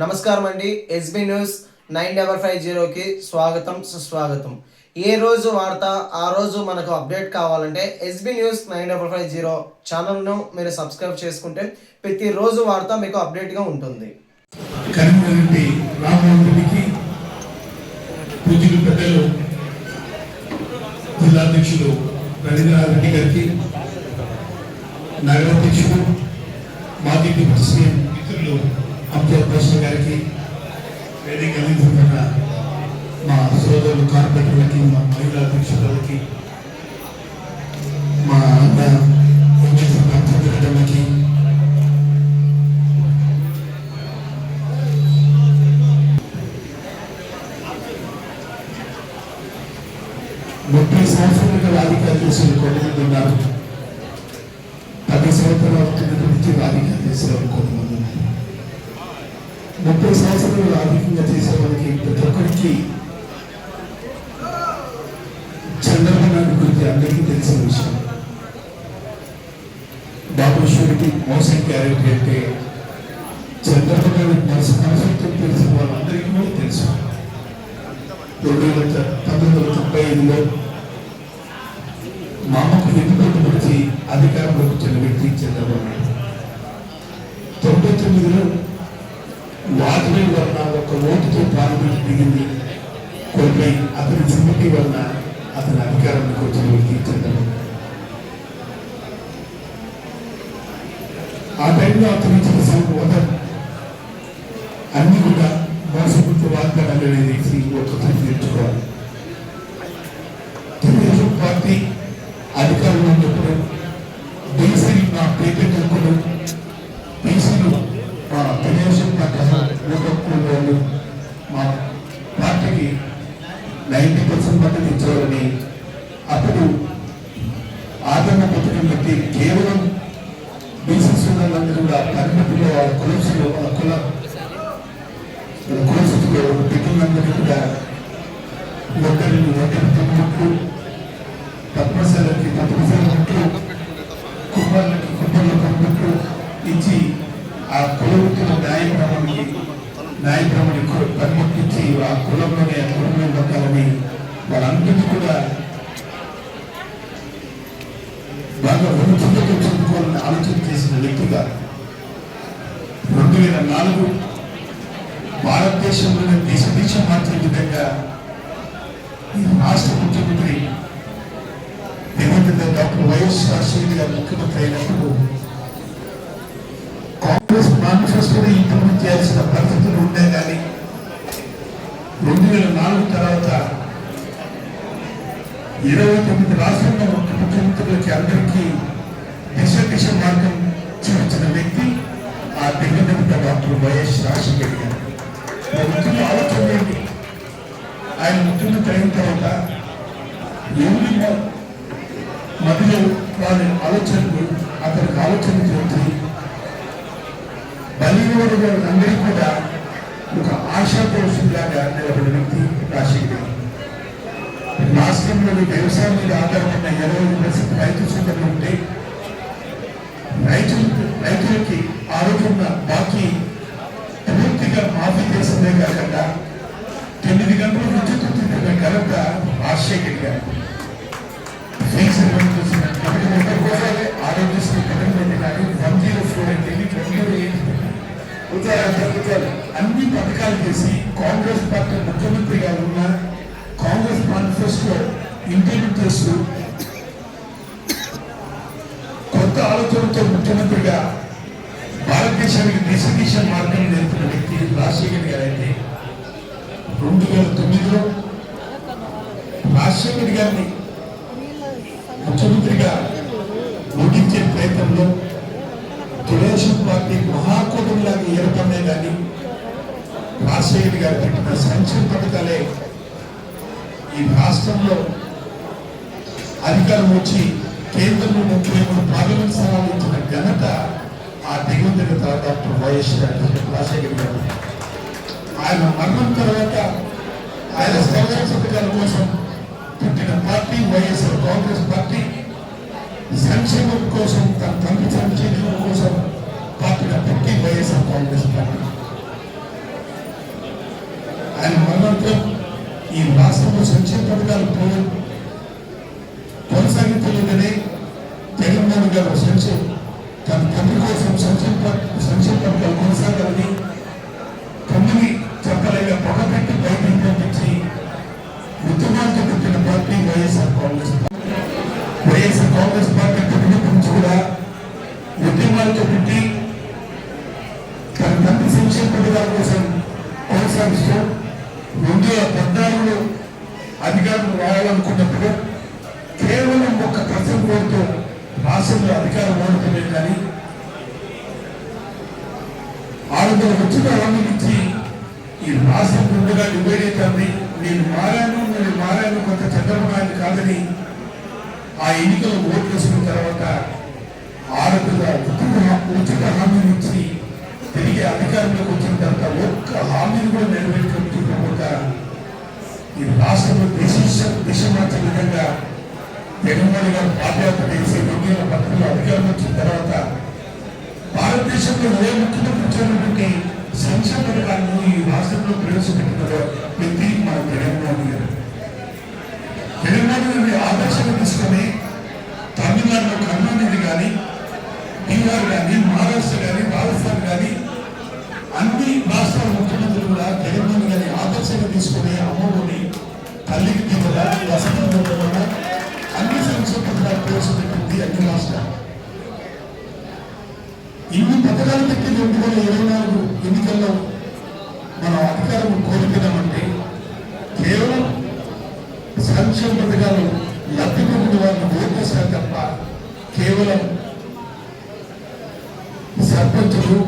నమస్కారం అండి. SB news 9550కి స్వాగతం సుస్వాగతం. ఏ రోజు వార్త ఆ రోజు మనకు అప్డేట్ కావాలంటే ఎస్బీ న్యూస్ 9550 ఛానల్ను మీరు సబ్స్క్రైబ్ చేసుకుంటే ప్రతిరోజు వార్త మీకు అప్డేట్గా ఉంటుంది. కరీంనగర్ రామోహన్రెడ్డికి పూజలు పెద్దలు జిల్లా అధ్యక్షులు రవీంద్రారెడ్డి గారికి, నగరాధ్యక్షుడు మాజీ డిప్యూటీ సీఎం మిత్రులు అబ్దుల్ గారికి, వేదిక అందిస్తున్న మా సోదరులు కార్పొరేటర్లకి, మా మహిళా అధ్యక్షులకి, మా అన్నకి, ముప్పై సంవత్సరాలుగా రాజకీయ చేసిన కొంతమంది ఉన్నారు. 10 సంవత్సరాల నుంచి రాజకీయ చేసే కొంతమంది ఉన్నారు. 30 సంవత్సరాలు రాజకీయంగా చేసే వాళ్ళకి ప్రతి ఒక్కరికి చంద్రబాబు నాయుడు గురించి అందరికీ తెలిసిన విషయం. బాబు షూరిటీ మోసం క్యారెక్టర్ అంటే చంద్రబాబు నాయుడు మనసుతో తెలిసిన వాళ్ళందరికీ కూడా తెలుసు. 1995లో మామకు ఎన్నికలు వచ్చి అధికారంలోకి వచ్చిన వ్యక్తి చంద్రబాబు నాయుడు. 99లో వాజ్పేయి వలన ఒక ఓటుతో పార్లమెంట్ దిగింది, కోల్పోయి అతని సింపతి వలన అతని అధికారంలోకి వచ్చిన వ్యక్తి చంద్రబాబు. ఆ టైంలో అతని ఇచ్చిన సంపద అన్ని కూడా మోసపూర్తి వాగ్దానాలు అనేది ఒక్కొక్కరు నేర్చుకోవాలి. తెలుగుదేశం పార్టీ అధికారంలో ఉన్నప్పుడు బీసీలు మా పేటెంట్ అనుకున్నాం, బీసీలు మా తెలుగుదేశం పార్టీ వాళ్ళు మా పార్టీకి 90% మద్దతు ఇచ్చేవారని, అప్పుడు ఆదరణ పథకం బట్టి కేవలం బీసీ సోదరులందరూ కూడా పరిమితిలో వాళ్ళ కులసులో వాళ్ళ కులసులో పిల్లలందరికీ కూడా ఒకరిని తగ్గినట్లు, తప్పనిసరికి తప్పనిసరినట్లు, కుటుంబాలకి కుటుంబాలకు అన్నట్లు ఇచ్చి ఆ కులవృత్తుల న్యాయప్రమాణికి పరిమితించి ఆ కులంలోనే ఆ కులంలో బతకాలని వాళ్ళందరికీ కూడా బాగా ఉన్నతంగా చదువుకోవాలని ఆలోచన చేసిన వ్యక్తిగా 2004 భారతదేశంలోనే దేశ మార్చిన విధంగా ఈ రాష్ట్ర ముఖ్యమంత్రి దివంగత డాక్టర్ వైఎస్ రాజశేఖర్ గారు ముఖ్యమంత్రి అయినప్పుడు కాంగ్రెస్ మేనిఫెస్టోని ఇంప్లిమెంట్ చేయాల్సిన పరిస్థితులు ఉండే కానీ 2004 తర్వాత 29 రాష్ట్రంలో ముఖ్యమంత్రులకి అందరికీ దిశ మార్గం చూపించిన వ్యక్తి ఆ దివంగత డాక్టర్ వైఎస్ రాజశేఖర్ గారు. ముఖ్యంగా ఆలోచన ఏంటి? ఆయన ముఖ్యమంత్రి అయిన తర్వాత ఎవరి మధ్యలో వారి ఆలోచనలు అతనికి ఆలోచన చేసి బలివారు గారు అందరికీ కూడా ఒక ఆశాపోషంలాగా నిలబడిన వ్యక్తి రాజశేఖర్. రాష్ట్రంలో వ్యవసాయం మీద ఆధారపడిన 20% రైతు సోదరులు ఉంటే రైతులకి ఆరోగ్యంగా బాకీ పూర్తిగా మాఫీ చేసిందే కాకుండా 9 గంటల విద్యుత్ ఉత్పత్తి ఘనత రాజశేఖర్ గారు. ఆరోగ్యశ్రీ పథకం కానీ 104 అంటే అన్ని పథకాలు చేసి కాంగ్రెస్ పార్టీ ముఖ్యమంత్రిగా ఉన్న కాంగ్రెస్ మేనిఫెస్టో ఇంప్లిమెంట్ చేస్తూ కొత్త ఆలోచనతో ముఖ్యమంత్రిగా భారతదేశానికి దిశ మార్గం నేర్పిన వ్యక్తి రాజశేఖర్ గారు. అయితే 2009లో రాజశేఖర్ గారిని ముఖ్యమంత్రిగా ఓడించే ప్రయత్నంలో తెలుగుదేశం పార్టీ మహాకూటమిలాగా ఏర్పడినే కానీ రాజశేఖర్ గారు పెట్టిన సంక్షేమ పథకాలే ఈ రాష్ట్రంలో అధికారం వచ్చి కేంద్రంలో 33 పార్లమెంట్ స్థానాలు ఇచ్చిన ఘనత ఆ దివంగత డాక్టర్ వైఎస్ రాజశేఖర్ గారు. ఆయన మరణం తర్వాత ఆయన సంక్షేమ పథకాల కోసం పుట్టిన పార్టీ వైఎస్ఆర్ కాంగ్రెస్ పార్టీ సంక్షేమం కోసం తన తండ్రి సంక్షేమం కోసం పార్టీ వైఎస్ఆర్ కాంగ్రెస్ పార్టీ ఆయన మరణంతో ఈ రాష్ట్రంలో సంక్షేమ పథకాలు కొనసాగించలేదని జగన్మోహన్ గారు తన తండ్రి కోసం సంక్షేమ పథకాలు కొనసాగాలని తమ్ముని చెప్పలేక పొగపెట్టి బయటకు పంపించి ఉద్యమాలతో పుట్టిన పార్టీ వైఎస్ఆర్ కాంగ్రెస్ పార్టీ పుట్టినప్పటి నుంచి కూడా ఉద్యమాలతో పుట్టి తన తండ్రి సంక్షేమ పథకాల కోసం కొనసాగిస్తూ 2014లో అధికారులు రావాలనుకున్నప్పుడు కేవలం ఒక ప్రజల ఓటుతో రాష్ట్రంలో అధికారం ఓడుతున్నాయి కానీ 600 వచ్చిన హామీలు ఇచ్చి ఈ రాష్ట్రం ముందుగా డివైడ్ అవుతుంది. నేను మారాను కొంత చంద్రబాబు నాయుడు కాదని ఆ ఎన్నికలు ఓట్లు వేసుకున్న తర్వాత 600 ఉచిత హామీలు ఇచ్చి తిరిగి అధికారంలోకి వచ్చిన తర్వాత ఒక్క హామీని కూడా నెరవేర్చుకోకుండా ఈ రాష్ట్రంలో దిశ మార్చే విధంగా జగన్మోహన్ గారు పాదయాత్ర చేసి 2010లో అధికారం వచ్చిన తర్వాత భారతదేశంలో ఏ ముఖ్యమంత్రి చేసినటువంటి సంక్షేమ పథకాలను ఈ రాష్ట్రంలో ప్రవేశపెట్టిన వ్యక్తి మన జగన్మోహన్ గారు. జగన్మోహన్ గారిని ఆదర్శంగా తీసుకొని తమిళనాడులో కరుణానిధి కానీ, బీహార్ కానీ, మహారాష్ట్ర కానీ, రాజస్థాన్ కానీ అన్ని రాష్ట్రాల ముఖ్యమంత్రులు కూడా జగన్మోహన్ గారిని ఆదర్శంగా తీసుకొని అమ్మఒడి, తల్లికి దిగుల, వసతి కూడా అన్ని సంక్షేమ పథకాలు ప్రవేశపెట్టింది అన్ని రాష్ట్రాలు. ఇన్ని పథకాలు పెట్టి 2024 ఎన్నికల్లో మనం అధికారం కోరుతున్నామంటే కేవలం సంక్షేమ పథకాలు లబ్ధి పొందిన వాళ్ళని ఓటేస్తారు తప్ప కేవలం సర్పంచులు